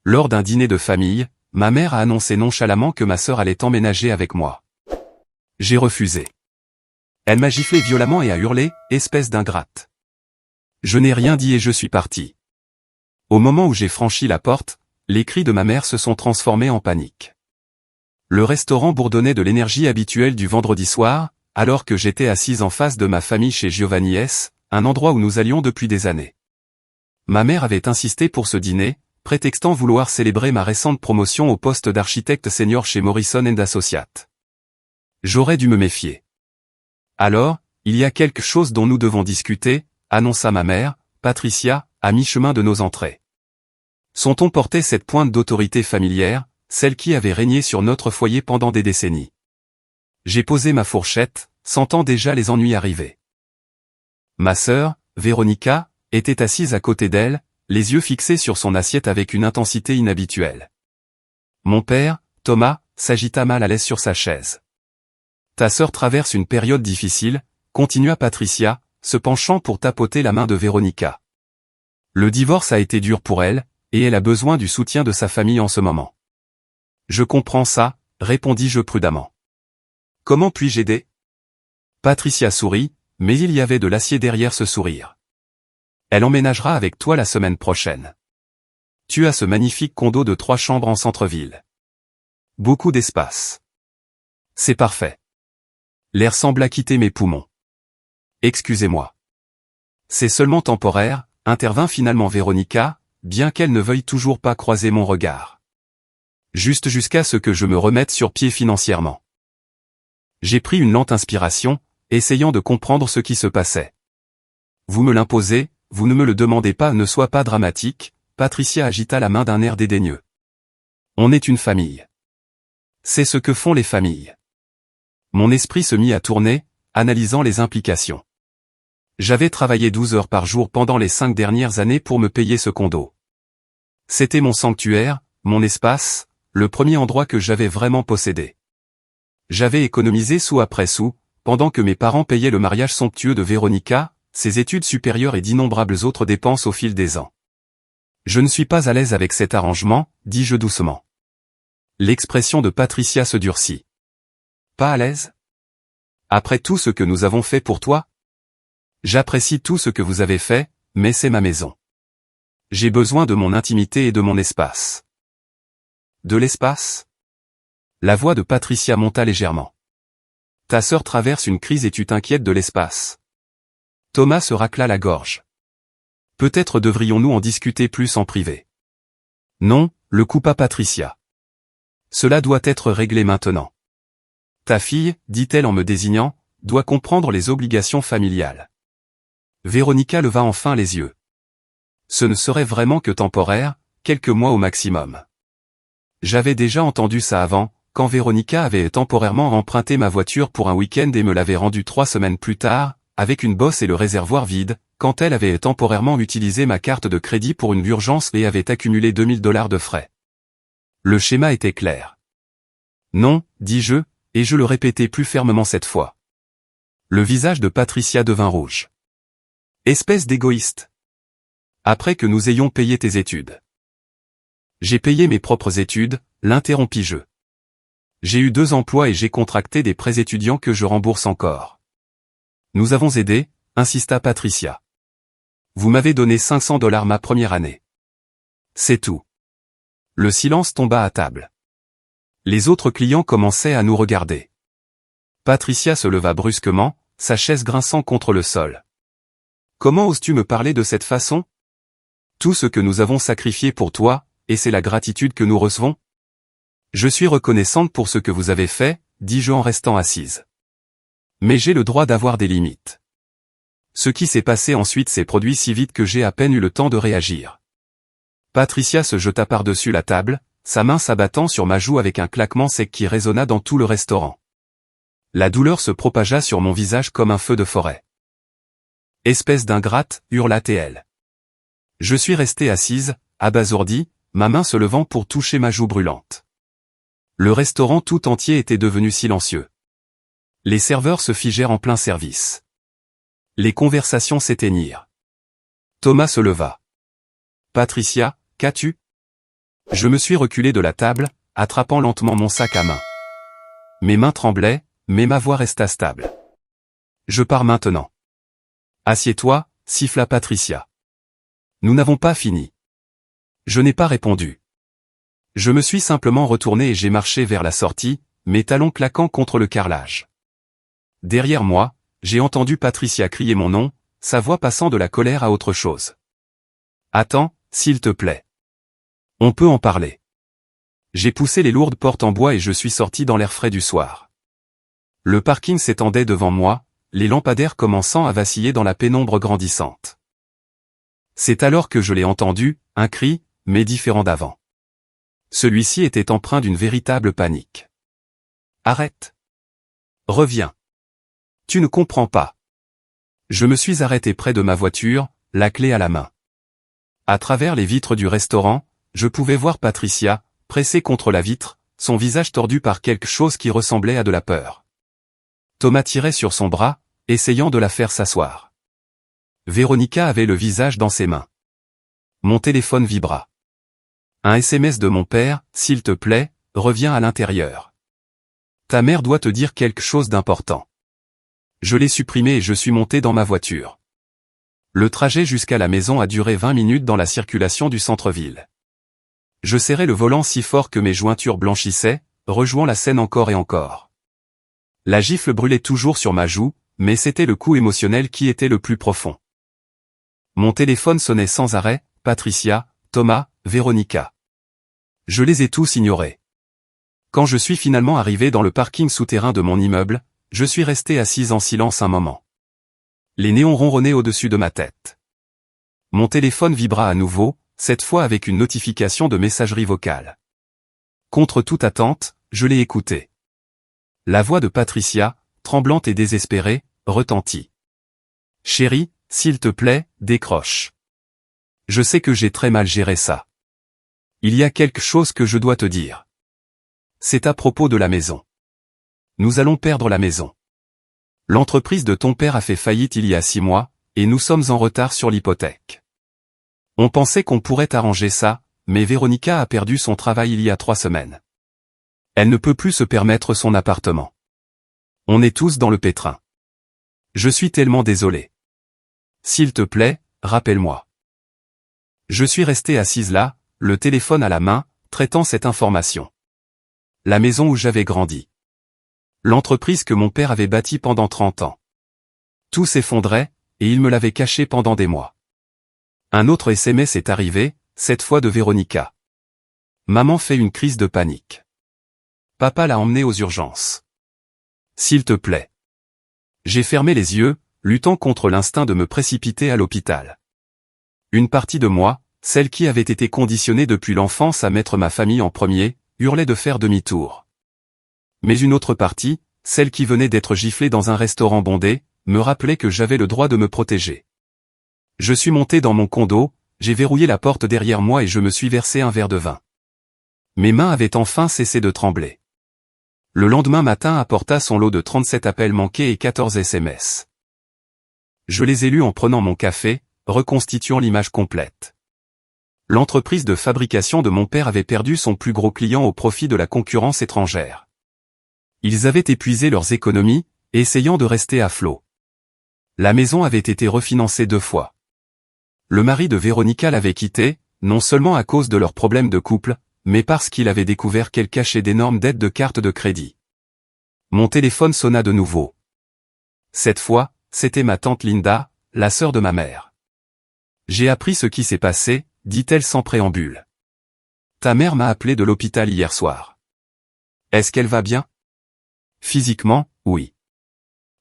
Lors d'un dîner de famille, ma mère a annoncé nonchalamment que ma sœur allait emménager avec moi. J'ai refusé. Elle m'a giflé violemment et a hurlé, espèce d'ingrate. Je n'ai rien dit et je suis parti. Au moment où j'ai franchi la porte, les cris de ma mère se sont transformés en panique. Le restaurant bourdonnait de l'énergie habituelle du vendredi soir, alors que j'étais assise en face de ma famille chez Giovanni S., un endroit où nous allions depuis des années. Ma mère avait insisté pour ce dîner, prétextant vouloir célébrer ma récente promotion au poste d'architecte senior chez Morrison & Associates. J'aurais dû me méfier. Alors, il y a quelque chose dont nous devons discuter, annonça ma mère, Patricia, à mi-chemin de nos entrées. Son ton portait cette pointe d'autorité familière, celle qui avait régné sur notre foyer pendant des décennies. J'ai posé ma fourchette, sentant déjà les ennuis arriver. Ma sœur, Véronica, était assise à côté d'elle, les yeux fixés sur son assiette avec une intensité inhabituelle. Mon père, Thomas, s'agita mal à l'aise sur sa chaise. Ta sœur traverse une période difficile, continua Patricia, se penchant pour tapoter la main de Véronica. Le divorce a été dur pour elle, et elle a besoin du soutien de sa famille en ce moment. Je comprends ça, répondis-je prudemment. Comment puis-je aider? Patricia sourit, mais il y avait de l'acier derrière ce sourire. Elle emménagera avec toi la semaine prochaine. Tu as ce magnifique condo de 3 chambres en centre-ville. Beaucoup d'espace. C'est parfait. L'air sembla quitter mes poumons. Excusez-moi. C'est seulement temporaire, intervint finalement Véronica, bien qu'elle ne veuille toujours pas croiser mon regard. Juste jusqu'à ce que je me remette sur pied financièrement. J'ai pris une lente inspiration, essayant de comprendre ce qui se passait. Vous me l'imposez, vous ne me le demandez pas, ne sois pas dramatique, Patricia agita la main d'un air dédaigneux. On est une famille. C'est ce que font les familles. Mon esprit se mit à tourner, analysant les implications. J'avais travaillé 12 heures par jour pendant les 5 dernières années pour me payer ce condo. C'était mon sanctuaire, mon espace, le premier endroit que j'avais vraiment possédé. J'avais économisé sou après sou, pendant que mes parents payaient le mariage somptueux de Véronica, ses études supérieures et d'innombrables autres dépenses au fil des ans. Je ne suis pas à l'aise avec cet arrangement, dis-je doucement. L'expression de Patricia se durcit. Pas à l'aise? Après tout ce que nous avons fait pour toi? J'apprécie tout ce que vous avez fait, mais c'est ma maison. J'ai besoin de mon intimité et de mon espace. De l'espace? La voix de Patricia monta légèrement. Ta sœur traverse une crise et tu t'inquiètes de l'espace. Thomas se racla la gorge. Peut-être devrions-nous en discuter plus en privé. Non, le coupa Patricia. Cela doit être réglé maintenant. Ta fille, dit-elle en me désignant, doit comprendre les obligations familiales. Véronica leva enfin les yeux. Ce ne serait vraiment que temporaire, quelques mois au maximum. J'avais déjà entendu ça avant, quand Véronica avait temporairement emprunté ma voiture pour un week-end et me l'avait rendue 3 semaines plus tard, avec une bosse et le réservoir vide, quand elle avait temporairement utilisé ma carte de crédit pour une urgence et avait accumulé $2000 de frais. Le schéma était clair. Non, dis-je, et je le répétai plus fermement cette fois. Le visage de Patricia devint rouge. Espèce d'égoïste. Après que nous ayons payé tes études. J'ai payé mes propres études, l'interrompis-je. J'ai eu 2 emplois et j'ai contracté des prêts étudiants que je rembourse encore. Nous avons aidé, insista Patricia. Vous m'avez donné $500 ma première année. C'est tout. Le silence tomba à table. Les autres clients commençaient à nous regarder. Patricia se leva brusquement, sa chaise grinçant contre le sol. Comment oses-tu me parler de cette façon? Tout ce que nous avons sacrifié pour toi, et c'est la gratitude que nous recevons? Je suis reconnaissante pour ce que vous avez fait, dis-je en restant assise. Mais j'ai le droit d'avoir des limites. Ce qui s'est passé ensuite s'est produit si vite que j'ai à peine eu le temps de réagir. Patricia se jeta par-dessus la table, sa main s'abattant sur ma joue avec un claquement sec qui résonna dans tout le restaurant. La douleur se propagea sur mon visage comme un feu de forêt. Espèce d'ingrate, hurla-t-elle. Je suis restée assise, abasourdie, ma main se levant pour toucher ma joue brûlante. Le restaurant tout entier était devenu silencieux. Les serveurs se figèrent en plein service. Les conversations s'éteignirent. Thomas se leva. Patricia, qu'as-tu? Je me suis reculé de la table, attrapant lentement mon sac à main. Mes mains tremblaient, mais ma voix resta stable. Je pars maintenant. Assieds-toi, siffla Patricia. Nous n'avons pas fini. Je n'ai pas répondu. Je me suis simplement retourné et j'ai marché vers la sortie, mes talons claquant contre le carrelage. Derrière moi, j'ai entendu Patricia crier mon nom, sa voix passant de la colère à autre chose. Attends, s'il te plaît. On peut en parler. J'ai poussé les lourdes portes en bois et je suis sorti dans l'air frais du soir. Le parking s'étendait devant moi, les lampadaires commençant à vaciller dans la pénombre grandissante. C'est alors que je l'ai entendu, un cri, mais différent d'avant. Celui-ci était empreint d'une véritable panique. Arrête. Reviens. Tu ne comprends pas. Je me suis arrêté près de ma voiture, la clé à la main. À travers les vitres du restaurant, je pouvais voir Patricia, pressée contre la vitre, son visage tordu par quelque chose qui ressemblait à de la peur. Thomas tirait sur son bras, essayant de la faire s'asseoir. Véronica avait le visage dans ses mains. Mon téléphone vibra. Un SMS de mon père, s'il te plaît, reviens à l'intérieur. Ta mère doit te dire quelque chose d'important. Je l'ai supprimé et je suis monté dans ma voiture. Le trajet jusqu'à la maison a duré 20 minutes dans la circulation du centre-ville. Je serrais le volant si fort que mes jointures blanchissaient, rejouant la scène encore et encore. La gifle brûlait toujours sur ma joue, mais c'était le coup émotionnel qui était le plus profond. Mon téléphone sonnait sans arrêt, Patricia, Thomas, Véronica. Je les ai tous ignorés. Quand je suis finalement arrivé dans le parking souterrain de mon immeuble, je suis resté assis en silence un moment. Les néons ronronnaient au-dessus de ma tête. Mon téléphone vibra à nouveau, cette fois avec une notification de messagerie vocale. Contre toute attente, je l'ai écouté. La voix de Patricia, tremblante et désespérée, retentit. Chérie, s'il te plaît, décroche. Je sais que j'ai très mal géré ça. Il y a quelque chose que je dois te dire. C'est à propos de la maison. Nous allons perdre la maison. L'entreprise de ton père a fait faillite il y a 6 mois, et nous sommes en retard sur l'hypothèque. On pensait qu'on pourrait arranger ça, mais Véronica a perdu son travail il y a 3 semaines. Elle ne peut plus se permettre son appartement. On est tous dans le pétrin. Je suis tellement désolé. S'il te plaît, rappelle-moi. Je suis resté assise là, le téléphone à la main, traitant cette information. La maison où j'avais grandi. L'entreprise que mon père avait bâtie pendant 30 ans. Tout s'effondrait, et il me l'avait caché pendant des mois. Un autre SMS est arrivé, cette fois de Véronica. Maman fait une crise de panique. Papa l'a emmenée aux urgences. S'il te plaît. J'ai fermé les yeux, luttant contre l'instinct de me précipiter à l'hôpital. Une partie de moi, celle qui avait été conditionnée depuis l'enfance à mettre ma famille en premier, hurlait de faire demi-tour. Mais une autre partie, celle qui venait d'être giflée dans un restaurant bondé, me rappelait que j'avais le droit de me protéger. Je suis monté dans mon condo, j'ai verrouillé la porte derrière moi et je me suis versé un verre de vin. Mes mains avaient enfin cessé de trembler. Le lendemain matin apporta son lot de 37 appels manqués et 14 SMS. Je les ai lus en prenant mon café, reconstituant l'image complète. L'entreprise de fabrication de mon père avait perdu son plus gros client au profit de la concurrence étrangère. Ils avaient épuisé leurs économies, essayant de rester à flot. La maison avait été refinancée 2 fois. Le mari de Véronica l'avait quitté, non seulement à cause de leurs problèmes de couple, mais parce qu'il avait découvert qu'elle cachait d'énormes dettes de cartes de crédit. Mon téléphone sonna de nouveau. Cette fois, c'était ma tante Linda, la sœur de ma mère. J'ai appris ce qui s'est passé, dit-elle sans préambule. Ta mère m'a appelé de l'hôpital hier soir. Est-ce qu'elle va bien? Physiquement, oui.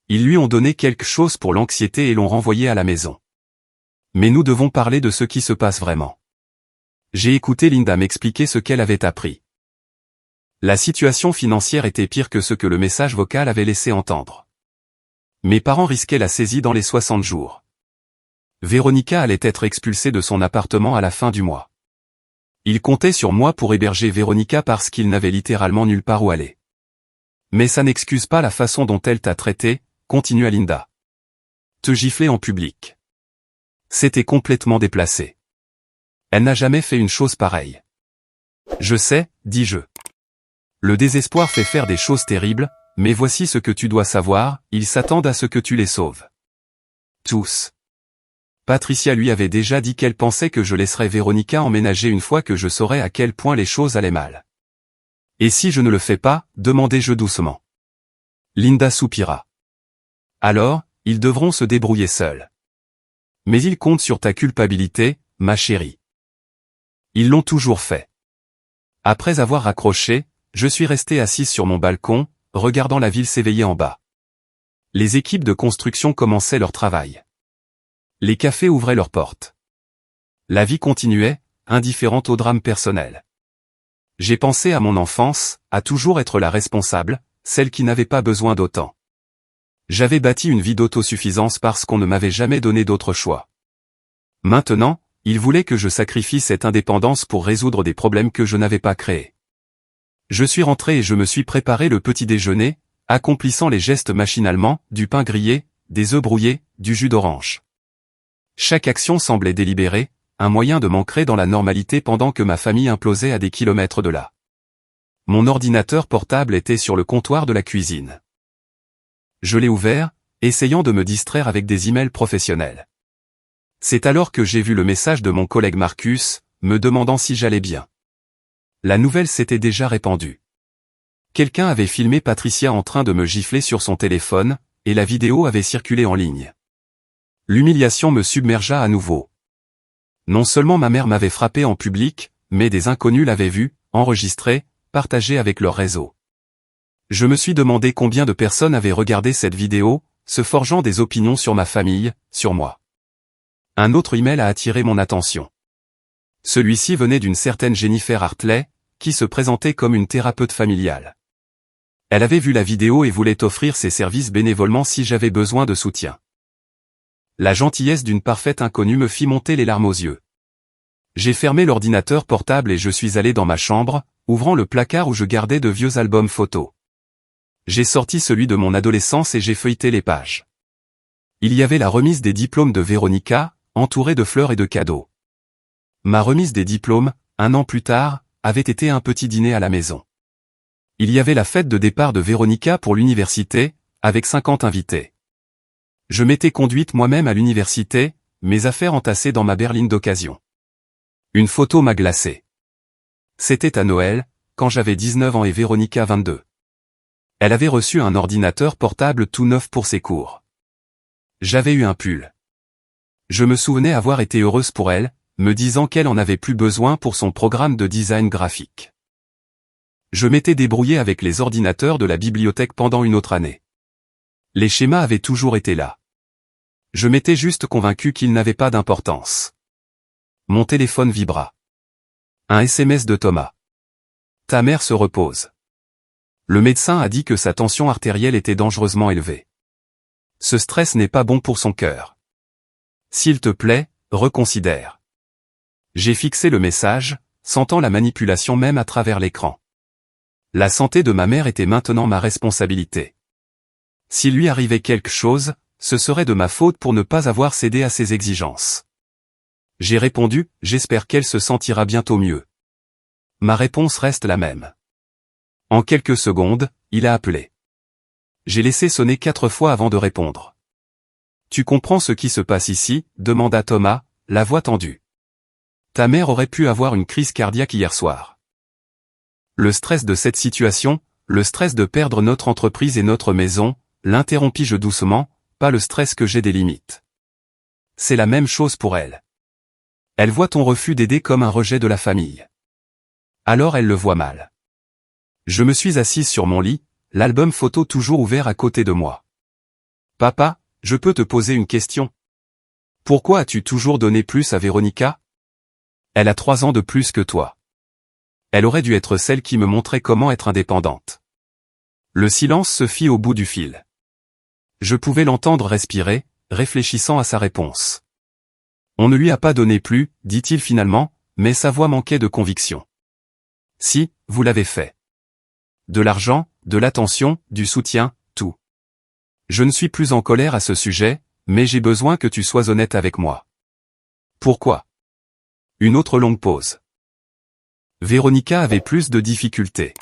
Ils lui ont donné quelque chose pour l'anxiété et l'ont renvoyée à la maison. Mais nous devons parler de ce qui se passe vraiment. J'ai écouté Linda m'expliquer ce qu'elle avait appris. La situation financière était pire que ce que le message vocal avait laissé entendre. Mes parents risquaient la saisie dans les 60 jours. Véronica allait être expulsée de son appartement à la fin du mois. Ils comptaient sur moi pour héberger Véronica parce qu'ils n'avaient littéralement nulle part où aller. Mais ça n'excuse pas la façon dont elle t'a traité, continua Linda. Te gifler en public. C'était complètement déplacé. Elle n'a jamais fait une chose pareille. Je sais, dis-je. Le désespoir fait faire des choses terribles, mais voici ce que tu dois savoir, ils s'attendent à ce que tu les sauves. Tous. Patricia lui avait déjà dit qu'elle pensait que je laisserais Véronica emménager une fois que je saurais à quel point les choses allaient mal. Et si je ne le fais pas, demandai-je doucement. Linda soupira. Alors, ils devront se débrouiller seuls. Mais ils comptent sur ta culpabilité, ma chérie. Ils l'ont toujours fait. Après avoir raccroché, je suis resté assise sur mon balcon, regardant la ville s'éveiller en bas. Les équipes de construction commençaient leur travail. Les cafés ouvraient leurs portes. La vie continuait, indifférente au drame personnel. J'ai pensé à mon enfance, à toujours être la responsable, celle qui n'avait pas besoin d'autant. J'avais bâti une vie d'autosuffisance parce qu'on ne m'avait jamais donné d'autre choix. Maintenant, il voulait que je sacrifie cette indépendance pour résoudre des problèmes que je n'avais pas créés. Je suis rentré et je me suis préparé le petit déjeuner, accomplissant les gestes machinalement, du pain grillé, des œufs brouillés, du jus d'orange. Chaque action semblait délibérée, un moyen de m'ancrer dans la normalité pendant que ma famille implosait à des kilomètres de là. Mon ordinateur portable était sur le comptoir de la cuisine. Je l'ai ouvert, essayant de me distraire avec des emails professionnels. C'est alors que j'ai vu le message de mon collègue Marcus, me demandant si j'allais bien. La nouvelle s'était déjà répandue. Quelqu'un avait filmé Patricia en train de me gifler sur son téléphone, et la vidéo avait circulé en ligne. L'humiliation me submergea à nouveau. Non seulement ma mère m'avait frappé en public, mais des inconnus l'avaient vue, enregistrée, partagée avec leur réseau. Je me suis demandé combien de personnes avaient regardé cette vidéo, se forgeant des opinions sur ma famille, sur moi. Un autre email a attiré mon attention. Celui-ci venait d'une certaine Jennifer Hartley, qui se présentait comme une thérapeute familiale. Elle avait vu la vidéo et voulait offrir ses services bénévolement si j'avais besoin de soutien. La gentillesse d'une parfaite inconnue me fit monter les larmes aux yeux. J'ai fermé l'ordinateur portable et je suis allé dans ma chambre, ouvrant le placard où je gardais de vieux albums photos. J'ai sorti celui de mon adolescence et j'ai feuilleté les pages. Il y avait la remise des diplômes de Véronica, entourée de fleurs et de cadeaux. Ma remise des diplômes, 1 an plus tard, avait été un petit dîner à la maison. Il y avait la fête de départ de Véronica pour l'université, avec 50 invités. Je m'étais conduite moi-même à l'université, mes affaires entassées dans ma berline d'occasion. Une photo m'a glacé. C'était à Noël, quand j'avais 19 ans et Véronica 22. Elle avait reçu un ordinateur portable tout neuf pour ses cours. J'avais eu un pull. Je me souvenais avoir été heureuse pour elle, me disant qu'elle en avait plus besoin pour son programme de design graphique. Je m'étais débrouillé avec les ordinateurs de la bibliothèque pendant une autre année. Les schémas avaient toujours été là. Je m'étais juste convaincu qu'ils n'avaient pas d'importance. Mon téléphone vibra. Un SMS de Thomas. Ta mère se repose. Le médecin a dit que sa tension artérielle était dangereusement élevée. Ce stress n'est pas bon pour son cœur. S'il te plaît, reconsidère. J'ai fixé le message, sentant la manipulation même à travers l'écran. La santé de ma mère était maintenant ma responsabilité. S'il lui arrivait quelque chose, ce serait de ma faute pour ne pas avoir cédé à ses exigences. J'ai répondu, j'espère qu'elle se sentira bientôt mieux. Ma réponse reste la même. En quelques secondes, il a appelé. J'ai laissé sonner 4 fois avant de répondre. Tu comprends ce qui se passe ici, demanda Thomas, la voix tendue. Ta mère aurait pu avoir une crise cardiaque hier soir. Le stress de cette situation, le stress de perdre notre entreprise et notre maison, l'interrompis-je doucement, pas le stress que j'ai des limites. C'est la même chose pour elle. Elle voit ton refus d'aider comme un rejet de la famille. Alors elle le voit mal. Je me suis assise sur mon lit, l'album photo toujours ouvert à côté de moi. Papa, je peux te poser une question? Pourquoi as-tu toujours donné plus à Véronica? Elle a 3 ans de plus que toi. Elle aurait dû être celle qui me montrait comment être indépendante. Le silence se fit au bout du fil. Je pouvais l'entendre respirer, réfléchissant à sa réponse. On ne lui a pas donné plus, dit-il finalement, mais sa voix manquait de conviction. Si, vous l'avez fait. De l'argent, de l'attention, du soutien, tout. Je ne suis plus en colère à ce sujet, mais j'ai besoin que tu sois honnête avec moi. Pourquoi? Une autre longue pause. Véronica avait plus de difficultés.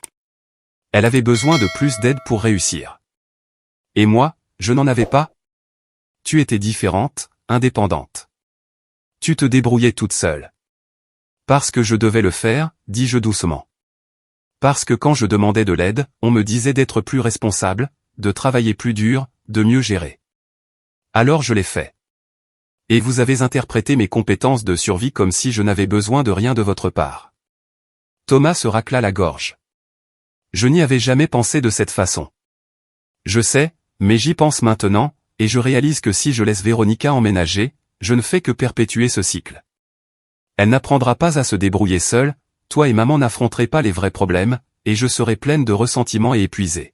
Elle avait besoin de plus d'aide pour réussir. Et moi, je n'en avais pas. Tu étais différente, indépendante. Tu te débrouillais toute seule. Parce que je devais le faire, dis-je doucement. Parce que quand je demandais de l'aide, on me disait d'être plus responsable, de travailler plus dur, de mieux gérer. Alors je l'ai fait. Et vous avez interprété mes compétences de survie comme si je n'avais besoin de rien de votre part. Thomas se racla la gorge. Je n'y avais jamais pensé de cette façon. Je sais, mais j'y pense maintenant, et je réalise que si je laisse Véronica emménager, je ne fais que perpétuer ce cycle. Elle n'apprendra pas à se débrouiller seule, toi et maman n'affronterez pas les vrais problèmes, et je serai pleine de ressentiment et épuisée.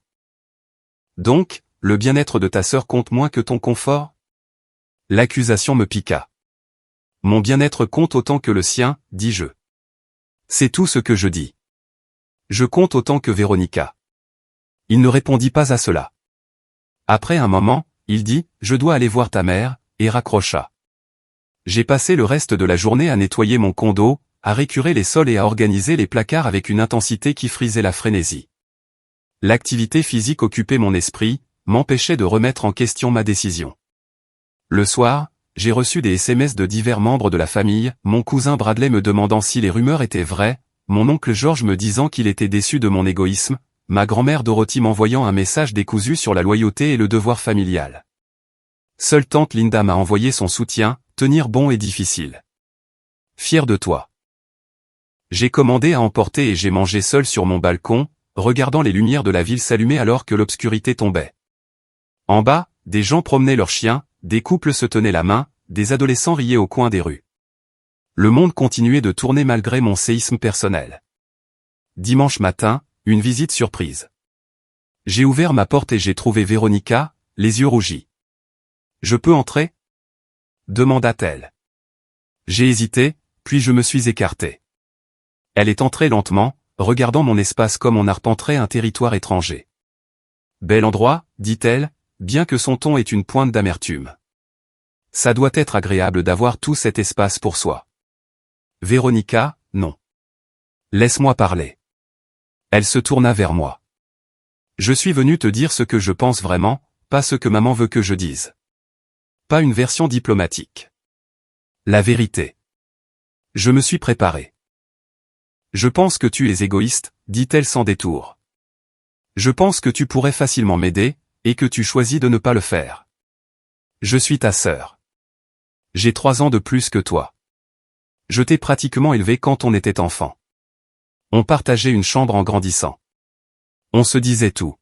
Donc, le bien-être de ta sœur compte moins que ton confort ? L'accusation me piqua. Mon bien-être compte autant que le sien, dis-je. C'est tout ce que je dis. Je compte autant que Véronica. Il ne répondit pas à cela. Après un moment, il dit, je dois aller voir ta mère, et raccrocha. J'ai passé le reste de la journée à nettoyer mon condo, à récurer les sols et à organiser les placards avec une intensité qui frisait la frénésie. L'activité physique occupait mon esprit, m'empêchait de remettre en question ma décision. Le soir, j'ai reçu des SMS de divers membres de la famille, mon cousin Bradley me demandant si les rumeurs étaient vraies, mon oncle George me disant qu'il était déçu de mon égoïsme, ma grand-mère Dorothy m'envoyant un message décousu sur la loyauté et le devoir familial. Seule tante Linda m'a envoyé son soutien, tenir bon est difficile. Fier de toi. J'ai commandé à emporter et j'ai mangé seul sur mon balcon, regardant les lumières de la ville s'allumer alors que l'obscurité tombait. En bas, des gens promenaient leurs chiens, des couples se tenaient la main, des adolescents riaient au coin des rues. Le monde continuait de tourner malgré mon séisme personnel. Dimanche matin, une visite surprise. J'ai ouvert ma porte et j'ai trouvé Véronica, les yeux rougis. « Je peux entrer ?» demanda-t-elle. J'ai hésité, puis je me suis écarté. Elle est entrée lentement, regardant mon espace comme on arpenterait un territoire étranger. « Bel endroit, dit-elle, bien que son ton ait une pointe d'amertume. Ça doit être agréable d'avoir tout cet espace pour soi. » Véronica, non. Laisse-moi parler. Elle se tourna vers moi. Je suis venu te dire ce que je pense vraiment, pas ce que maman veut que je dise. Pas une version diplomatique. La vérité. Je me suis préparé. Je pense que tu es égoïste, dit-elle sans détour. Je pense que tu pourrais facilement m'aider, et que tu choisis de ne pas le faire. Je suis ta sœur. J'ai 3 ans de plus que toi. Je t'ai pratiquement élevé quand on était enfant. On partageait une chambre en grandissant. On se disait tout.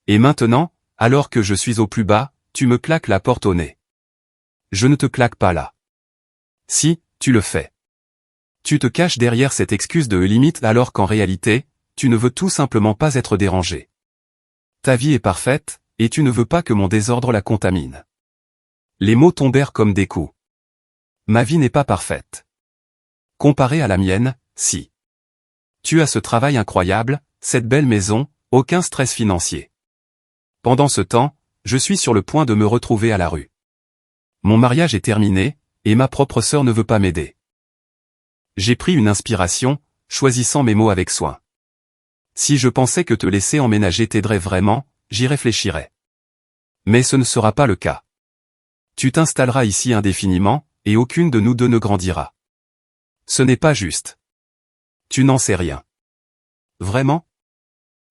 Et maintenant, alors que je suis au plus bas, tu me claques la porte au nez. Je ne te claque pas là. Si, tu le fais. Tu te caches derrière cette excuse de limite alors qu'en réalité, tu ne veux tout simplement pas être dérangé. Ta vie est parfaite, et tu ne veux pas que mon désordre la contamine. Les mots tombèrent comme des coups. Ma vie n'est pas parfaite. Comparée à la mienne, si. Tu as ce travail incroyable, cette belle maison, aucun stress financier. Pendant ce temps, je suis sur le point de me retrouver à la rue. Mon mariage est terminé, et ma propre sœur ne veut pas m'aider. J'ai pris une inspiration, choisissant mes mots avec soin. Si je pensais que te laisser emménager t'aiderait vraiment, j'y réfléchirais. Mais ce ne sera pas le cas. Tu t'installeras ici indéfiniment, et aucune de nous deux ne grandira. Ce n'est pas juste. Tu n'en sais rien. Vraiment ?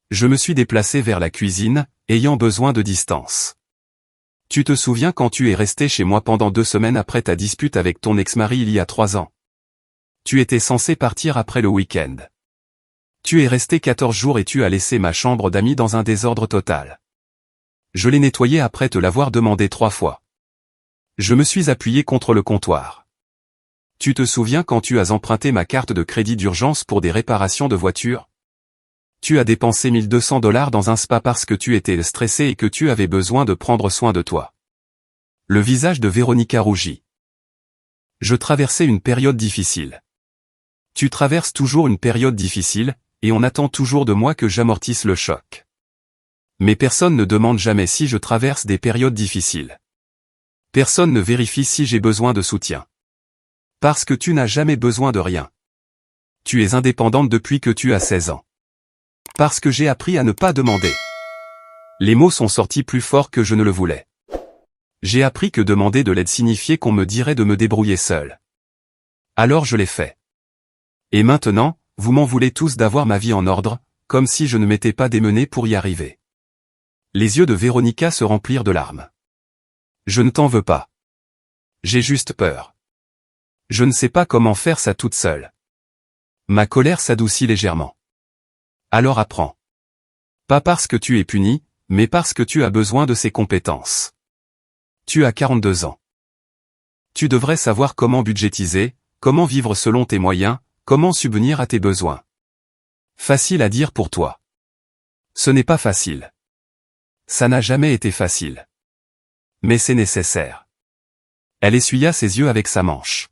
Je me suis déplacé vers la cuisine, ayant besoin de distance. Tu te souviens quand tu es resté chez moi pendant 2 semaines après ta dispute avec ton ex-mari il y a 3 ans ? Tu étais censé partir après le week-end. Tu es resté 14 jours et tu as laissé ma chambre d'amis dans un désordre total. Je l'ai nettoyée après te l'avoir demandé 3 fois. Je me suis appuyé contre le comptoir. Tu te souviens quand tu as emprunté ma carte de crédit d'urgence pour des réparations de voiture ? Tu as dépensé $1200 dans un spa parce que tu étais stressé et que tu avais besoin de prendre soin de toi. Le visage de Véronica rougit. Je traversais une période difficile. Tu traverses toujours une période difficile, et on attend toujours de moi que j'amortisse le choc. Mais personne ne demande jamais si je traverse des périodes difficiles. Personne ne vérifie si j'ai besoin de soutien. Parce que tu n'as jamais besoin de rien. Tu es indépendante depuis que tu as 16 ans. Parce que j'ai appris à ne pas demander. Les mots sont sortis plus forts que je ne le voulais. J'ai appris que demander de l'aide signifiait qu'on me dirait de me débrouiller seul. Alors je l'ai fait. Et maintenant, vous m'en voulez tous d'avoir ma vie en ordre, comme si je ne m'étais pas démené pour y arriver. Les yeux de Véronica se remplirent de larmes. Je ne t'en veux pas. J'ai juste peur. Je ne sais pas comment faire ça toute seule. Ma colère s'adoucit légèrement. Alors apprends. Pas parce que tu es puni, mais parce que tu as besoin de ces compétences. Tu as 42 ans. Tu devrais savoir comment budgétiser, comment vivre selon tes moyens, comment subvenir à tes besoins. Facile à dire pour toi. Ce n'est pas facile. Ça n'a jamais été facile. Mais c'est nécessaire. Elle essuya ses yeux avec sa manche.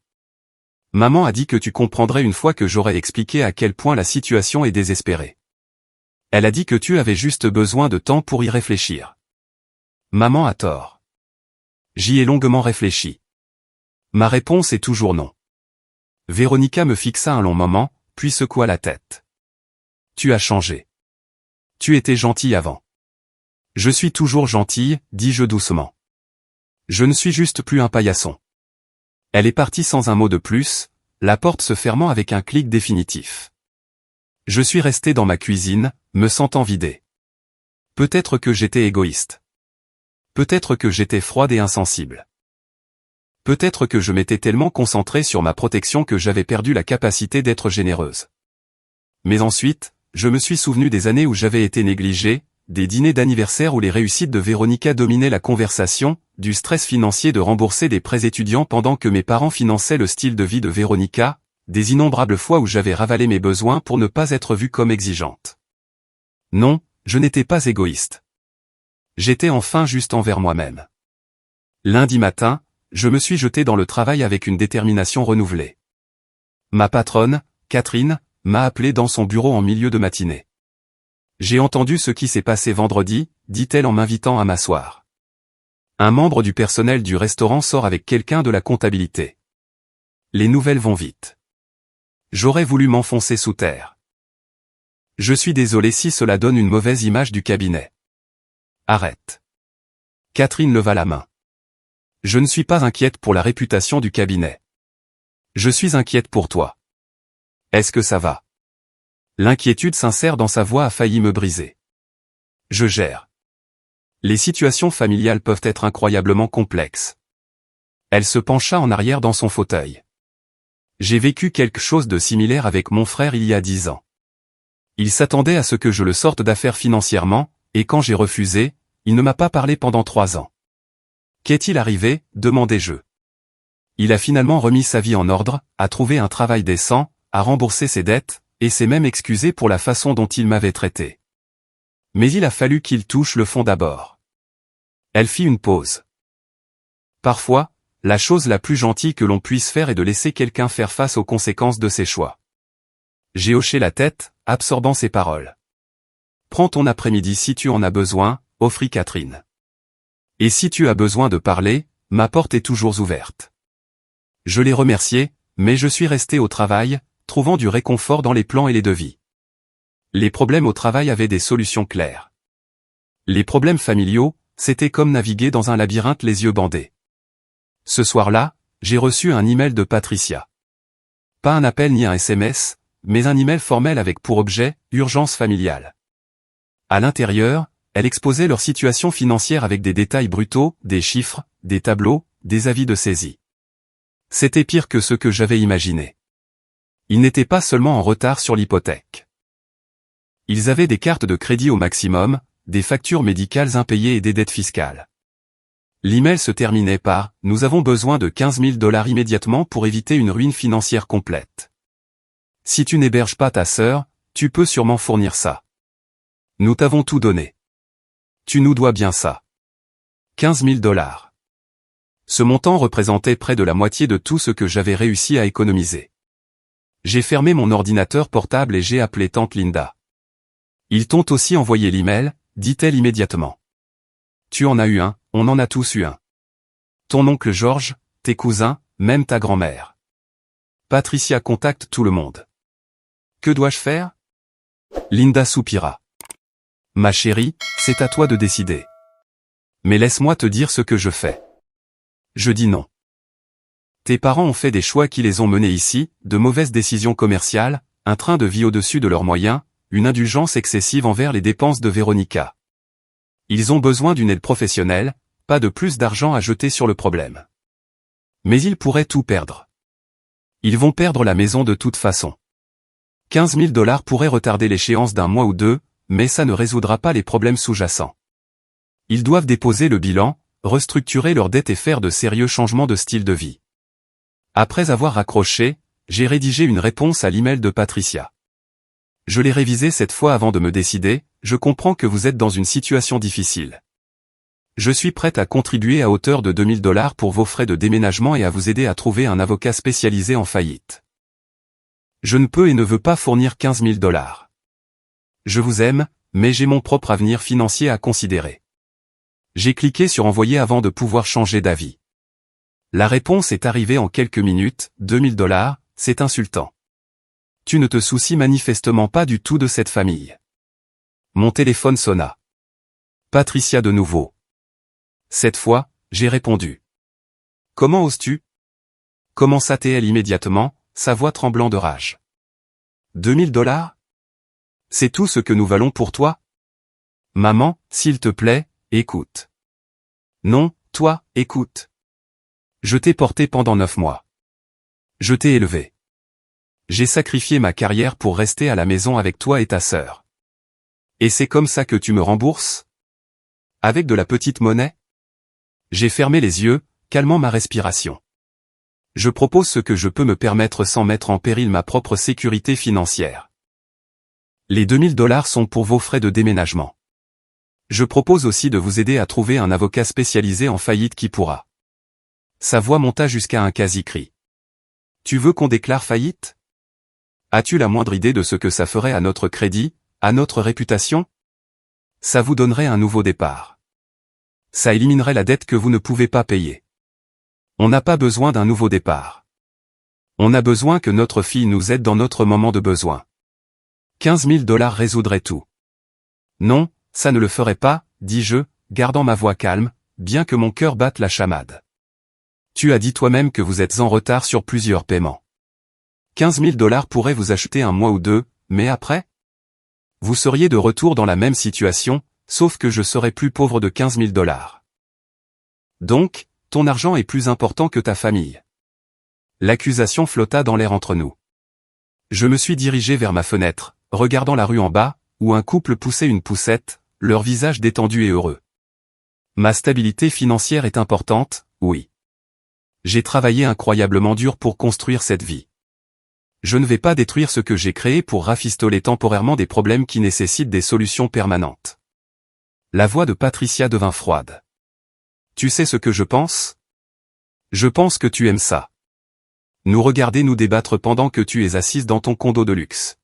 Maman a dit que tu comprendrais une fois que j'aurais expliqué à quel point la situation est désespérée. Elle a dit que tu avais juste besoin de temps pour y réfléchir. Maman a tort. J'y ai longuement réfléchi. Ma réponse est toujours non. Véronica me fixa un long moment, puis secoua la tête. Tu as changé. Tu étais gentille avant. Je suis toujours gentille, dis-je doucement. Je ne suis juste plus un paillasson. Elle est partie sans un mot de plus, la porte se fermant avec un clic définitif. Je suis resté dans ma cuisine, me sentant vidé. Peut-être que j'étais égoïste. Peut-être que j'étais froide et insensible. Peut-être que je m'étais tellement concentré sur ma protection que j'avais perdu la capacité d'être généreuse. Mais ensuite, je me suis souvenu des années où j'avais été négligé, des dîners d'anniversaire où les réussites de Véronica dominaient la conversation, du stress financier de rembourser des prêts étudiants pendant que mes parents finançaient le style de vie de Véronica, des innombrables fois où j'avais ravalé mes besoins pour ne pas être vue comme exigeante. Non, je n'étais pas égoïste. J'étais enfin juste envers moi-même. Lundi matin, je me suis jeté dans le travail avec une détermination renouvelée. Ma patronne, Catherine, m'a appelé dans son bureau en milieu de matinée. J'ai entendu ce qui s'est passé vendredi, dit-elle en m'invitant à m'asseoir. Un membre du personnel du restaurant sort avec quelqu'un de la comptabilité. Les nouvelles vont vite. J'aurais voulu m'enfoncer sous terre. Je suis désolé si cela donne une mauvaise image du cabinet. Arrête. Catherine leva la main. Je ne suis pas inquiète pour la réputation du cabinet. Je suis inquiète pour toi. Est-ce que ça va? L'inquiétude sincère dans sa voix a failli me briser. Je gère. Les situations familiales peuvent être incroyablement complexes. Elle se pencha en arrière dans son fauteuil. J'ai vécu quelque chose de similaire avec mon frère il y a 10 ans. Il s'attendait à ce que je le sorte d'affaires financièrement, et quand j'ai refusé, il ne m'a pas parlé pendant 3 ans. Qu'est-il arrivé, demandai-je. Il a finalement remis sa vie en ordre, a trouvé un travail décent, a remboursé ses dettes, et s'est même excusé pour la façon dont il m'avait traité. Mais il a fallu qu'il touche le fond d'abord. Elle fit une pause. Parfois, la chose la plus gentille que l'on puisse faire est de laisser quelqu'un faire face aux conséquences de ses choix. J'ai hoché la tête, absorbant ses paroles. Prends ton après-midi si tu en as besoin, offrit Catherine. Et si tu as besoin de parler, ma porte est toujours ouverte. Je l'ai remercié, mais je suis resté au travail, trouvant du réconfort dans les plans et les devis. Les problèmes au travail avaient des solutions claires. Les problèmes familiaux, c'était comme naviguer dans un labyrinthe les yeux bandés. Ce soir-là, j'ai reçu un email de Patricia. Pas un appel ni un SMS, mais un email formel avec pour objet « Urgence familiale ». À l'intérieur, elle exposait leur situation financière avec des détails brutaux, des chiffres, des tableaux, des avis de saisie. C'était pire que ce que j'avais imaginé. Ils n'étaient pas seulement en retard sur l'hypothèque. Ils avaient des cartes de crédit au maximum, des factures médicales impayées et des dettes fiscales. L'email se terminait par « Nous avons besoin de 15 000 $ immédiatement pour éviter une ruine financière complète. Si tu n'héberges pas ta sœur, tu peux sûrement fournir ça. Nous t'avons tout donné. Tu nous dois bien ça. 15 000 $. Ce montant représentait près de la moitié de tout ce que j'avais réussi à économiser. J'ai fermé mon ordinateur portable et j'ai appelé tante Linda. Ils t'ont aussi envoyé l'email, dit-elle immédiatement. Tu en as eu un, on en a tous eu un. Ton oncle Georges, tes cousins, même ta grand-mère. Patricia contacte tout le monde. Que dois-je faire? Linda soupira. Ma chérie, c'est à toi de décider. Mais laisse-moi te dire ce que je fais. Je dis non. Tes parents ont fait des choix qui les ont menés ici, de mauvaises décisions commerciales, un train de vie au-dessus de leurs moyens, une indulgence excessive envers les dépenses de Véronica. Ils ont besoin d'une aide professionnelle, pas de plus d'argent à jeter sur le problème. Mais ils pourraient tout perdre. Ils vont perdre la maison de toute façon. 15 000 $ pourraient retarder l'échéance d'un mois ou deux, mais ça ne résoudra pas les problèmes sous-jacents. Ils doivent déposer le bilan, restructurer leurs dettes et faire de sérieux changements de style de vie. Après avoir raccroché, j'ai rédigé une réponse à l'email de Patricia. Je l'ai révisée cette fois avant de me décider, je comprends que vous êtes dans une situation difficile. Je suis prête à contribuer à hauteur de 2 000 $ pour vos frais de déménagement et à vous aider à trouver un avocat spécialisé en faillite. Je ne peux et ne veux pas fournir 15 000 $. Je vous aime, mais j'ai mon propre avenir financier à considérer. J'ai cliqué sur envoyer avant de pouvoir changer d'avis. La réponse est arrivée en quelques minutes, 2 000 $, c'est insultant. Tu ne te soucies manifestement pas du tout de cette famille. Mon téléphone sonna. Patricia de nouveau. Cette fois, j'ai répondu. Comment oses-tu? Commença-t-elle immédiatement, sa voix tremblant de rage. 2 000 $? C'est tout ce que nous valons pour toi? Maman, s'il te plaît, écoute. Non, toi, écoute. Je t'ai porté pendant 9 mois. Je t'ai élevé. J'ai sacrifié ma carrière pour rester à la maison avec toi et ta sœur. Et c'est comme ça que tu me rembourses? Avec de la petite monnaie? J'ai fermé les yeux, calmant ma respiration. Je propose ce que je peux me permettre sans mettre en péril ma propre sécurité financière. Les 2 000 $ sont pour vos frais de déménagement. Je propose aussi de vous aider à trouver un avocat spécialisé en faillite qui pourra. Sa voix monta jusqu'à un quasi-cri. Tu veux qu'on déclare faillite? As-tu la moindre idée de ce que ça ferait à notre crédit, à notre réputation? Ça vous donnerait un nouveau départ. Ça éliminerait la dette que vous ne pouvez pas payer. On n'a pas besoin d'un nouveau départ. On a besoin que notre fille nous aide dans notre moment de besoin. 15 000 $ résoudrait tout. Non, ça ne le ferait pas, dis-je, gardant ma voix calme, bien que mon cœur batte la chamade. Tu as dit toi-même que vous êtes en retard sur plusieurs paiements. 15 000 $ pourraient vous acheter un mois ou deux, mais après? Vous seriez de retour dans la même situation, sauf que je serais plus pauvre de 15 000 $. Donc, ton argent est plus important que ta famille. L'accusation flotta dans l'air entre nous. Je me suis dirigé vers ma fenêtre, regardant la rue en bas, où un couple poussait une poussette, leur visage détendu et heureux. Ma stabilité financière est importante, oui. J'ai travaillé incroyablement dur pour construire cette vie. Je ne vais pas détruire ce que j'ai créé pour rafistoler temporairement des problèmes qui nécessitent des solutions permanentes. La voix de Patricia devint froide. Tu sais ce que je pense? Je pense que tu aimes ça. Nous regarder nous débattre pendant que tu es assise dans ton condo de luxe.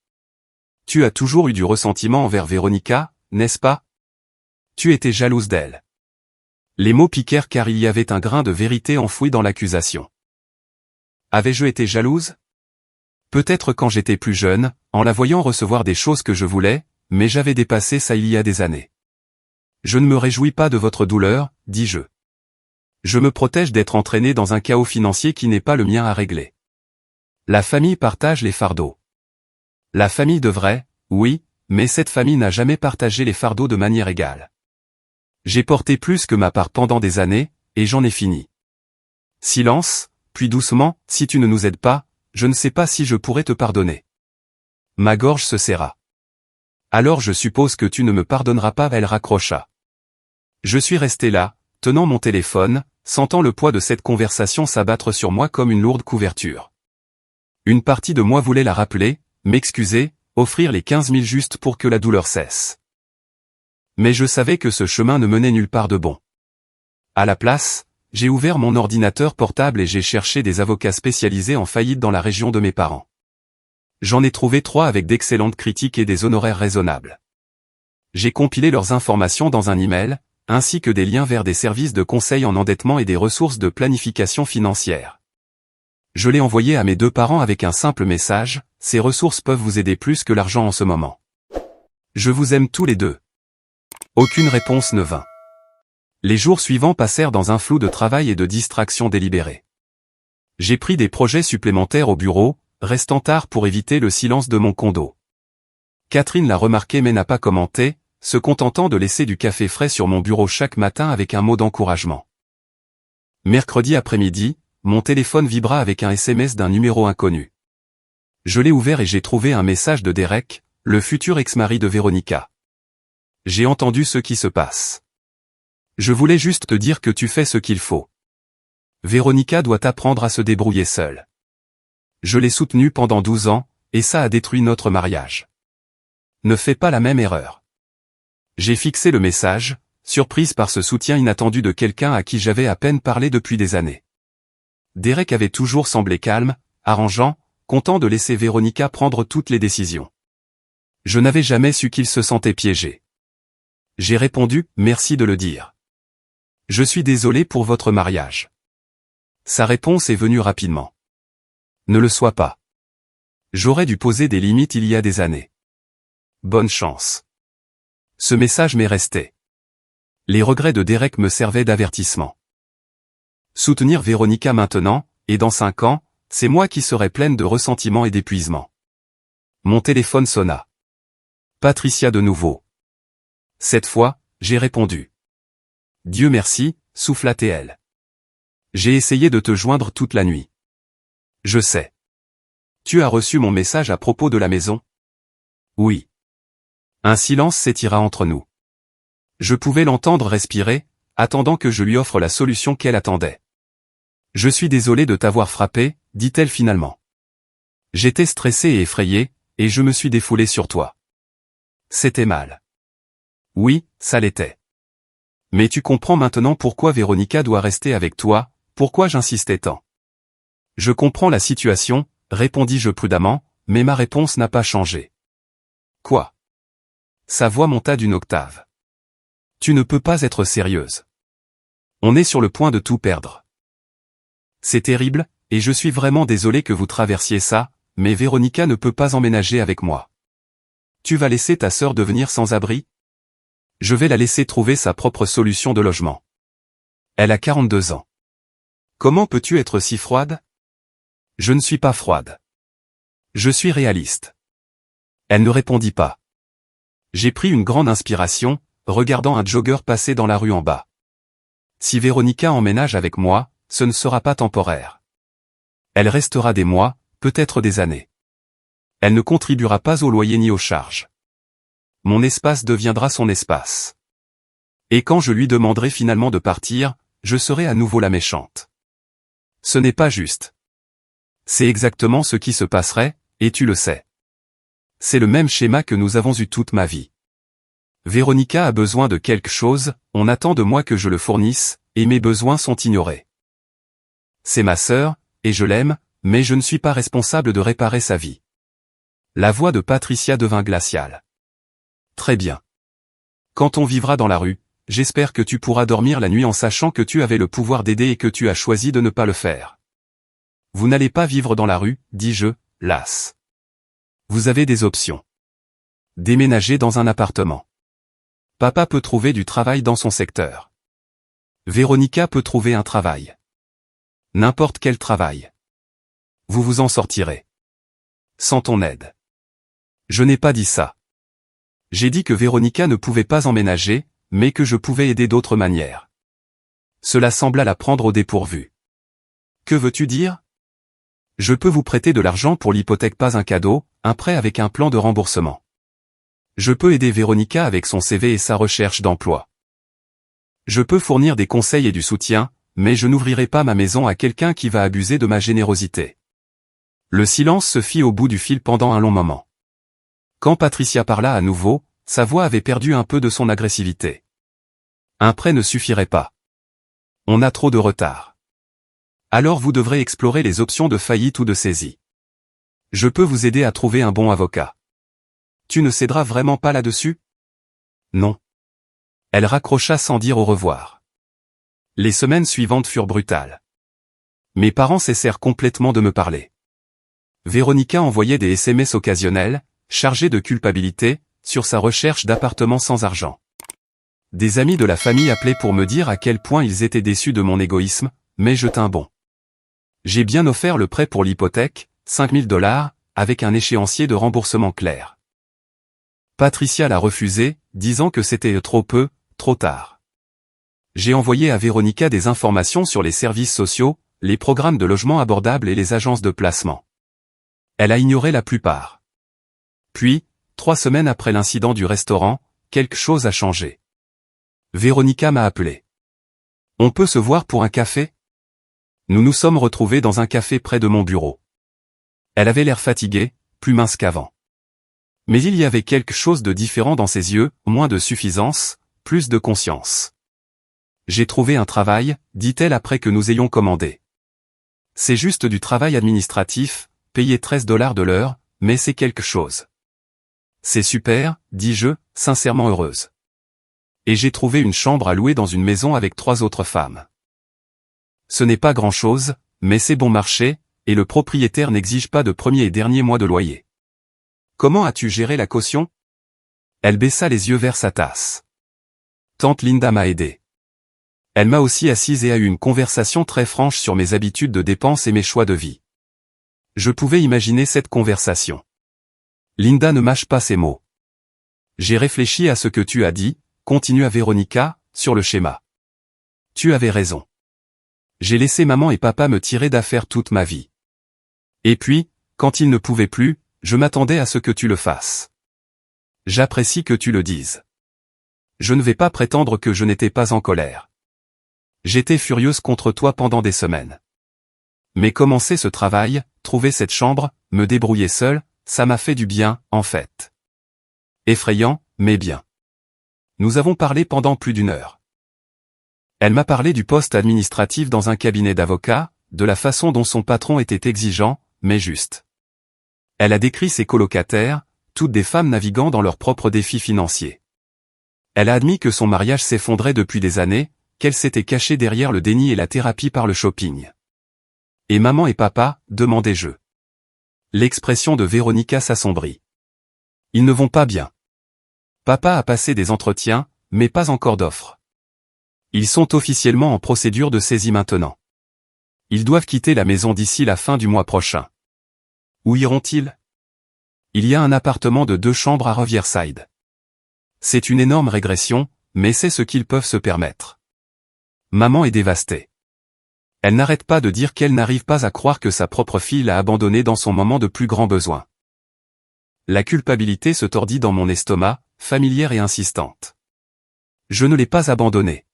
Tu as toujours eu du ressentiment envers Véronica, n'est-ce pas? Tu étais jalouse d'elle. Les mots piquèrent car il y avait un grain de vérité enfoui dans l'accusation. Avais-je été jalouse? Peut-être quand j'étais plus jeune, en la voyant recevoir des choses que je voulais, mais j'avais dépassé ça il y a des années. Je ne me réjouis pas de votre douleur, dis-je. Je me protège d'être entraîné dans un chaos financier qui n'est pas le mien à régler. La famille partage les fardeaux. La famille devrait, oui, mais cette famille n'a jamais partagé les fardeaux de manière égale. J'ai porté plus que ma part pendant des années, et j'en ai fini. Silence, puis doucement, si tu ne nous aides pas, je ne sais pas si je pourrai te pardonner. Ma gorge se serra. Alors je suppose que tu ne me pardonneras pas, elle raccrocha. Je suis resté là, tenant mon téléphone, sentant le poids de cette conversation s'abattre sur moi comme une lourde couverture. Une partie de moi voulait la rappeler, m'excuser, offrir les 15 000 justes pour que la douleur cesse. Mais je savais que ce chemin ne menait nulle part de bon. À la place, j'ai ouvert mon ordinateur portable et j'ai cherché des avocats spécialisés en faillite dans la région de mes parents. J'en ai trouvé 3 avec d'excellentes critiques et des honoraires raisonnables. J'ai compilé leurs informations dans un email, ainsi que des liens vers des services de conseil en endettement et des ressources de planification financière. Je l'ai envoyé à mes 2 parents avec un simple message, ces ressources peuvent vous aider plus que l'argent en ce moment. Je vous aime tous les deux. Aucune réponse ne vint. Les jours suivants passèrent dans un flou de travail et de distractions délibérées. J'ai pris des projets supplémentaires au bureau, restant tard pour éviter le silence de mon condo. Catherine l'a remarqué mais n'a pas commenté, se contentant de laisser du café frais sur mon bureau chaque matin avec un mot d'encouragement. Mercredi après-midi, mon téléphone vibra avec un SMS d'un numéro inconnu. Je l'ai ouvert et j'ai trouvé un message de Derek, le futur ex-mari de Véronica. J'ai entendu ce qui se passe. Je voulais juste te dire que tu fais ce qu'il faut. Véronica doit apprendre à se débrouiller seule. Je l'ai soutenue pendant 12 ans, et ça a détruit notre mariage. Ne fais pas la même erreur. J'ai fixé le message, surprise par ce soutien inattendu de quelqu'un à qui j'avais à peine parlé depuis des années. Derek avait toujours semblé calme, arrangeant, content de laisser Véronica prendre toutes les décisions. Je n'avais jamais su qu'il se sentait piégé. J'ai répondu, merci de le dire. Je suis désolé pour votre mariage. Sa réponse est venue rapidement. Ne le sois pas. J'aurais dû poser des limites il y a des années. Bonne chance. Ce message m'est resté. Les regrets de Derek me servaient d'avertissement. Soutenir Véronica maintenant, et dans 5 ans, c'est moi qui serai pleine de ressentiment et d'épuisement. Mon téléphone sonna. Patricia de nouveau. Cette fois, j'ai répondu. Dieu merci, souffla-t-elle. J'ai essayé de te joindre toute la nuit. Je sais. Tu as reçu mon message à propos de la maison? Oui. Un silence s'étira entre nous. Je pouvais l'entendre respirer, attendant que je lui offre la solution qu'elle attendait. Je suis désolé de t'avoir frappé, dit-elle finalement. J'étais stressé et effrayé, et je me suis défoulé sur toi. C'était mal. Oui, ça l'était. Mais tu comprends maintenant pourquoi Véronica doit rester avec toi, pourquoi j'insistais tant. Je comprends la situation, répondis-je prudemment, mais ma réponse n'a pas changé. Quoi? Sa voix monta d'une octave. Tu ne peux pas être sérieuse. On est sur le point de tout perdre. C'est terrible, et je suis vraiment désolé que vous traversiez ça, mais Véronica ne peut pas emménager avec moi. Tu vas laisser ta sœur devenir sans abri? Je vais la laisser trouver sa propre solution de logement. Elle a 42 ans. Comment peux-tu être si froide? Je ne suis pas froide. Je suis réaliste. Elle ne répondit pas. J'ai pris une grande inspiration, regardant un jogger passer dans la rue en bas. Si Véronica emménage avec moi, ce ne sera pas temporaire. Elle restera des mois, peut-être des années. Elle ne contribuera pas au loyer ni aux charges. Mon espace deviendra son espace. Et quand je lui demanderai finalement de partir, je serai à nouveau la méchante. Ce n'est pas juste. C'est exactement ce qui se passerait, et tu le sais. C'est le même schéma que nous avons eu toute ma vie. Véronica a besoin de quelque chose, on attend de moi que je le fournisse, et mes besoins sont ignorés. C'est ma sœur, et je l'aime, mais je ne suis pas responsable de réparer sa vie. La voix de Patricia devint glaciale. Très bien. Quand on vivra dans la rue, j'espère que tu pourras dormir la nuit en sachant que tu avais le pouvoir d'aider et que tu as choisi de ne pas le faire. Vous n'allez pas vivre dans la rue, dis-je, lasse. Vous avez des options. Déménager dans un appartement. Papa peut trouver du travail dans son secteur. Véronica peut trouver un travail. N'importe quel travail. Vous vous en sortirez. Sans ton aide. Je n'ai pas dit ça. J'ai dit que Véronica ne pouvait pas emménager, mais que je pouvais aider d'autres manières. Cela sembla la prendre au dépourvu. Que veux-tu dire? Je peux vous prêter de l'argent pour l'hypothèque, pas un cadeau, un prêt avec un plan de remboursement. Je peux aider Véronica avec son CV et sa recherche d'emploi. Je peux fournir des conseils et du soutien, mais je n'ouvrirai pas ma maison à quelqu'un qui va abuser de ma générosité. Le silence se fit au bout du fil pendant un long moment. Quand Patricia parla à nouveau, sa voix avait perdu un peu de son agressivité. Un prêt ne suffirait pas. On a trop de retard. Alors vous devrez explorer les options de faillite ou de saisie. Je peux vous aider à trouver un bon avocat. Tu ne céderas vraiment pas là-dessus? Non. Elle raccrocha sans dire au revoir. Les semaines suivantes furent brutales. Mes parents cessèrent complètement de me parler. Véronica envoyait des SMS occasionnels, chargés de culpabilité, sur sa recherche d'appartements sans argent. Des amis de la famille appelaient pour me dire à quel point ils étaient déçus de mon égoïsme, mais je tins bon. J'ai bien offert le prêt pour l'hypothèque, $5 000, avec un échéancier de remboursement clair. Patricia l'a refusé, disant que c'était trop peu, trop tard. J'ai envoyé à Véronica des informations sur les services sociaux, les programmes de logement abordables et les agences de placement. Elle a ignoré la plupart. Puis, 3 semaines après l'incident du restaurant, quelque chose a changé. Véronica m'a appelé. On peut se voir pour un café? Nous nous sommes retrouvés dans un café près de mon bureau. Elle avait l'air fatiguée, plus mince qu'avant. Mais il y avait quelque chose de différent dans ses yeux, moins de suffisance, plus de conscience. J'ai trouvé un travail, dit-elle après que nous ayons commandé. C'est juste du travail administratif, payé $13 de l'heure, mais c'est quelque chose. C'est super, dis-je, sincèrement heureuse. Et j'ai trouvé une chambre à louer dans une maison avec 3 autres femmes. Ce n'est pas grand-chose, mais c'est bon marché, et le propriétaire n'exige pas de premier et dernier mois de loyer. Comment as-tu géré la caution? Elle baissa les yeux vers sa tasse. Tante Linda m'a aidé. Elle m'a aussi assise et a eu une conversation très franche sur mes habitudes de dépenses et mes choix de vie. Je pouvais imaginer cette conversation. Linda ne mâche pas ses mots. J'ai réfléchi à ce que tu as dit, continua Véronica, sur le schéma. Tu avais raison. J'ai laissé maman et papa me tirer d'affaire toute ma vie. Et puis, quand ils ne pouvaient plus, je m'attendais à ce que tu le fasses. J'apprécie que tu le dises. Je ne vais pas prétendre que je n'étais pas en colère. J'étais furieuse contre toi pendant des semaines. Mais commencer ce travail, trouver cette chambre, me débrouiller seule, ça m'a fait du bien, en fait. Effrayant, mais bien. Nous avons parlé pendant plus d'1 heure. Elle m'a parlé du poste administratif dans un cabinet d'avocats, de la façon dont son patron était exigeant, mais juste. Elle a décrit ses colocataires, toutes des femmes naviguant dans leurs propres défis financiers. Elle a admis que son mariage s'effondrait depuis des années, qu'elle s'était cachée derrière le déni et la thérapie par le shopping. Et maman et papa, demandai-je. L'expression de Véronica s'assombrit. Ils ne vont pas bien. Papa a passé des entretiens, mais pas encore d'offres. Ils sont officiellement en procédure de saisie maintenant. Ils doivent quitter la maison d'ici la fin du mois prochain. Où iront-ils? Il y a un appartement de 2 chambres à Riverside. C'est une énorme régression, mais c'est ce qu'ils peuvent se permettre. Maman est dévastée. Elle n'arrête pas de dire qu'elle n'arrive pas à croire que sa propre fille l'a abandonnée dans son moment de plus grand besoin. La culpabilité se tordit dans mon estomac, familière et insistante. Je ne l'ai pas abandonnée.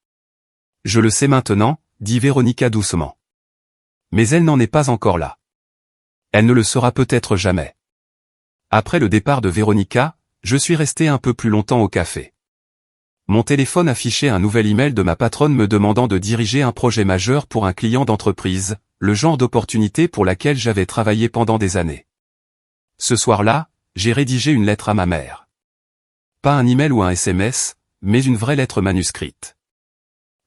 Je le sais maintenant, dit Véronica doucement. Mais elle n'en est pas encore là. Elle ne le sera peut-être jamais. Après le départ de Véronica, je suis resté un peu plus longtemps au café. Mon téléphone affichait un nouvel email de ma patronne me demandant de diriger un projet majeur pour un client d'entreprise, le genre d'opportunité pour laquelle j'avais travaillé pendant des années. Ce soir-là, j'ai rédigé une lettre à ma mère. Pas un email ou un SMS, mais une vraie lettre manuscrite.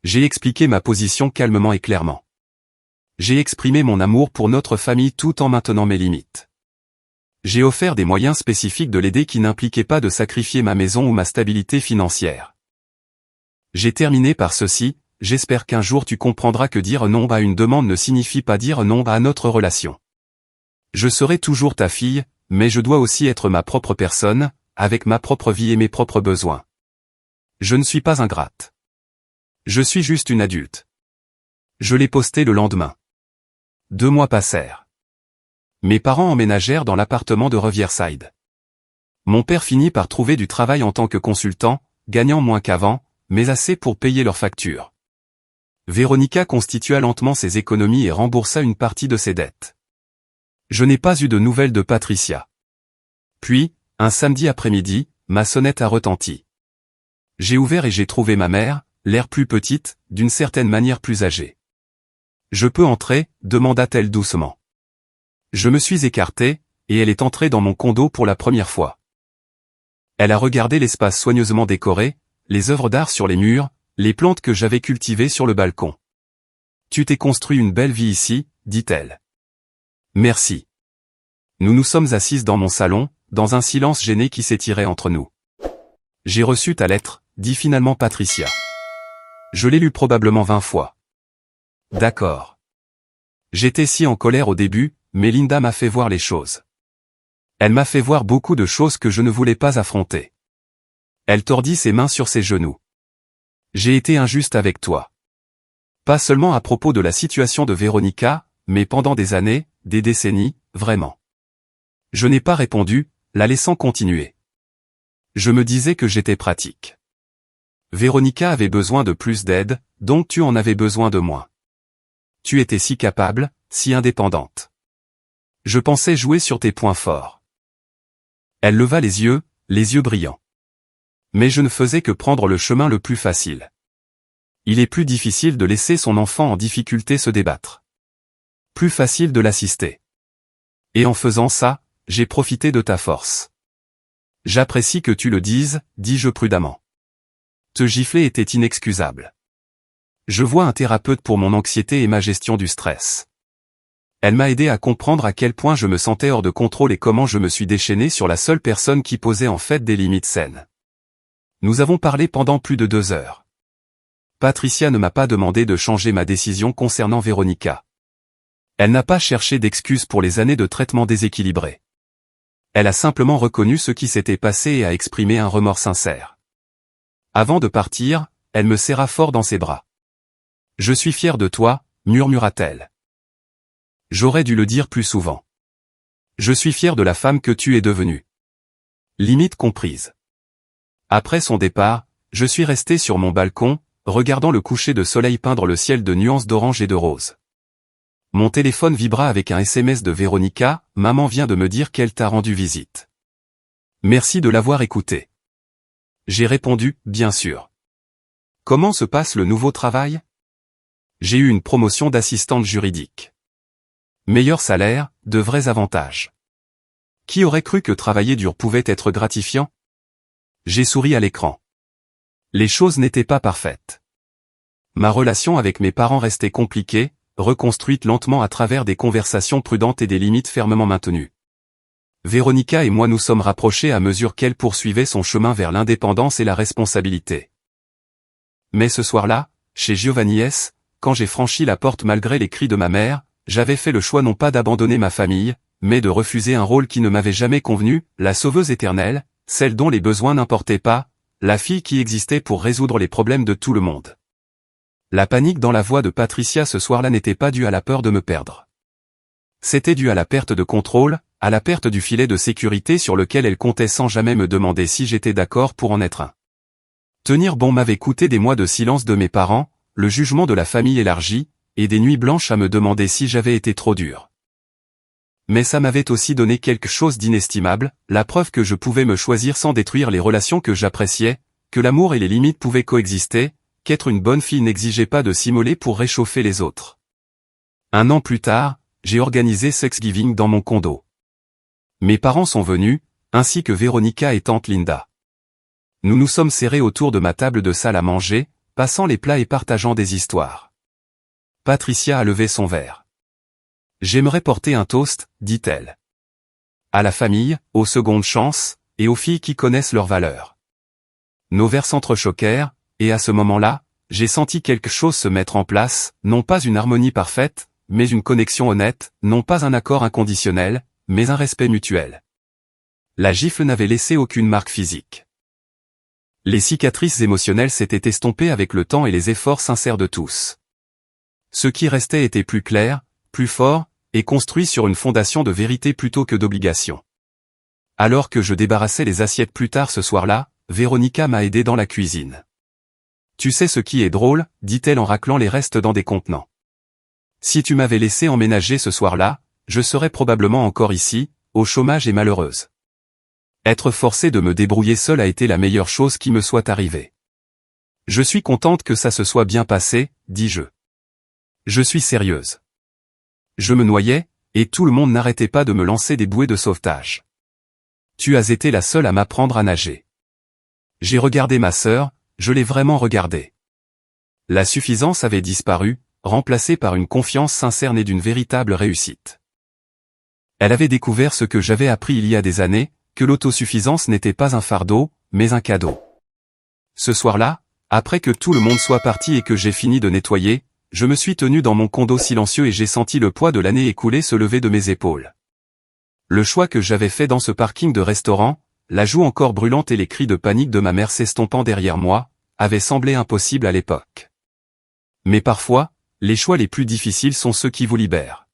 J'ai expliqué ma position calmement et clairement. J'ai exprimé mon amour pour notre famille tout en maintenant mes limites. J'ai offert des moyens spécifiques de l'aider qui n'impliquaient pas de sacrifier ma maison ou ma stabilité financière. J'ai terminé par ceci, j'espère qu'un jour tu comprendras que dire non à une demande ne signifie pas dire non à notre relation. Je serai toujours ta fille, mais je dois aussi être ma propre personne, avec ma propre vie et mes propres besoins. Je ne suis pas ingrate. Je suis juste une adulte. Je l'ai posté le lendemain. 2 mois passèrent. Mes parents emménagèrent dans l'appartement de Riverside. Mon père finit par trouver du travail en tant que consultant, gagnant moins qu'avant, mais assez pour payer leurs factures. Véronica constitua lentement ses économies et remboursa une partie de ses dettes. Je n'ai pas eu de nouvelles de Patricia. Puis, un samedi après-midi, ma sonnette a retenti. J'ai ouvert et j'ai trouvé ma mère, l'air plus petite, d'une certaine manière plus âgée. « Je peux entrer ?» demanda-t-elle doucement. Je me suis écarté, et elle est entrée dans mon condo pour la première fois. Elle a regardé l'espace soigneusement décoré, les œuvres d'art sur les murs, les plantes que j'avais cultivées sur le balcon. Tu t'es construit une belle vie ici, dit-elle. Merci. Nous nous sommes assises dans mon salon, dans un silence gêné qui s'étirait entre nous. J'ai reçu ta lettre, dit finalement Patricia. Je l'ai lue probablement 20 fois. D'accord. J'étais si en colère au début, mais Linda m'a fait voir les choses. Elle m'a fait voir beaucoup de choses que je ne voulais pas affronter. Elle tordit ses mains sur ses genoux. J'ai été injuste avec toi. Pas seulement à propos de la situation de Véronica, mais pendant des années, des décennies, vraiment. Je n'ai pas répondu, la laissant continuer. Je me disais que j'étais pratique. Véronica avait besoin de plus d'aide, donc tu en avais besoin de moins. Tu étais si capable, si indépendante. Je pensais jouer sur tes points forts. Elle leva les yeux brillants. Mais je ne faisais que prendre le chemin le plus facile. Il est plus difficile de laisser son enfant en difficulté se débattre. Plus facile de l'assister. Et en faisant ça, j'ai profité de ta force. J'apprécie que tu le dises, dis-je prudemment. Te gifler était inexcusable. Je vois un thérapeute pour mon anxiété et ma gestion du stress. Elle m'a aidé à comprendre à quel point je me sentais hors de contrôle et comment je me suis déchaîné sur la seule personne qui posait en fait des limites saines. Nous avons parlé pendant plus de 2 heures. Patricia ne m'a pas demandé de changer ma décision concernant Véronica. Elle n'a pas cherché d'excuses pour les années de traitement déséquilibré. Elle a simplement reconnu ce qui s'était passé et a exprimé un remords sincère. Avant de partir, elle me serra fort dans ses bras. « Je suis fière de toi », murmura-t-elle. J'aurais dû le dire plus souvent. Je suis fière de la femme que tu es devenue. Limite comprise. Après son départ, je suis resté sur mon balcon, regardant le coucher de soleil peindre le ciel de nuances d'orange et de rose. Mon téléphone vibra avec un SMS de Véronica, « Maman vient de me dire qu'elle t'a rendu visite. Merci de l'avoir écouté. » J'ai répondu, « Bien sûr. » Comment se passe le nouveau travail? J'ai eu une promotion d'assistante juridique. Meilleur salaire, de vrais avantages. Qui aurait cru que travailler dur pouvait être gratifiant? J'ai souri à l'écran. Les choses n'étaient pas parfaites. Ma relation avec mes parents restait compliquée, reconstruite lentement à travers des conversations prudentes et des limites fermement maintenues. Véronica et moi nous sommes rapprochés à mesure qu'elle poursuivait son chemin vers l'indépendance et la responsabilité. Mais ce soir-là, chez Giovanni S., quand j'ai franchi la porte malgré les cris de ma mère, j'avais fait le choix non pas d'abandonner ma famille, mais de refuser un rôle qui ne m'avait jamais convenu, la sauveuse éternelle, celle dont les besoins n'importaient pas, la fille qui existait pour résoudre les problèmes de tout le monde. La panique dans la voix de Patricia ce soir-là n'était pas due à la peur de me perdre. C'était dû à la perte de contrôle, à la perte du filet de sécurité sur lequel elle comptait sans jamais me demander si j'étais d'accord pour en être un. Tenir bon m'avait coûté des mois de silence de mes parents, le jugement de la famille élargie, et des nuits blanches à me demander si j'avais été trop dur. Mais ça m'avait aussi donné quelque chose d'inestimable, la preuve que je pouvais me choisir sans détruire les relations que j'appréciais, que l'amour et les limites pouvaient coexister, qu'être une bonne fille n'exigeait pas de s'immoler pour réchauffer les autres. 1 an plus tard, j'ai organisé Thanksgiving dans mon condo. Mes parents sont venus, ainsi que Véronica et tante Linda. Nous nous sommes serrés autour de ma table de salle à manger, passant les plats et partageant des histoires. Patricia a levé son verre. « J'aimerais porter un toast, dit-elle. À la famille, aux secondes chances, et aux filles qui connaissent leurs valeurs. » Nos verres s'entrechoquèrent, et à ce moment-là, j'ai senti quelque chose se mettre en place, non pas une harmonie parfaite, mais une connexion honnête, non pas un accord inconditionnel, mais un respect mutuel. La gifle n'avait laissé aucune marque physique. Les cicatrices émotionnelles s'étaient estompées avec le temps et les efforts sincères de tous. Ce qui restait était plus clair, plus fort, et construit sur une fondation de vérité plutôt que d'obligation. Alors que je débarrassais les assiettes plus tard ce soir-là, Véronica m'a aidé dans la cuisine. « Tu sais ce qui est drôle, dit-elle en raclant les restes dans des contenants. Si tu m'avais laissé emménager ce soir-là, je serais probablement encore ici, au chômage et malheureuse. Être forcée de me débrouiller seule a été la meilleure chose qui me soit arrivée. Je suis contente que ça se soit bien passé, dis-je. Je suis sérieuse. Je me noyais, et tout le monde n'arrêtait pas de me lancer des bouées de sauvetage. Tu as été la seule à m'apprendre à nager. J'ai regardé ma sœur, je l'ai vraiment regardée. La suffisance avait disparu, remplacée par une confiance sincère née d'une véritable réussite. Elle avait découvert ce que j'avais appris il y a des années, que l'autosuffisance n'était pas un fardeau, mais un cadeau. Ce soir-là, après que tout le monde soit parti et que j'ai fini de nettoyer, je me suis tenu dans mon condo silencieux et j'ai senti le poids de l'année écoulée se lever de mes épaules. Le choix que j'avais fait dans ce parking de restaurant, la joue encore brûlante et les cris de panique de ma mère s'estompant derrière moi, avaient semblé impossibles à l'époque. Mais parfois, les choix les plus difficiles sont ceux qui vous libèrent.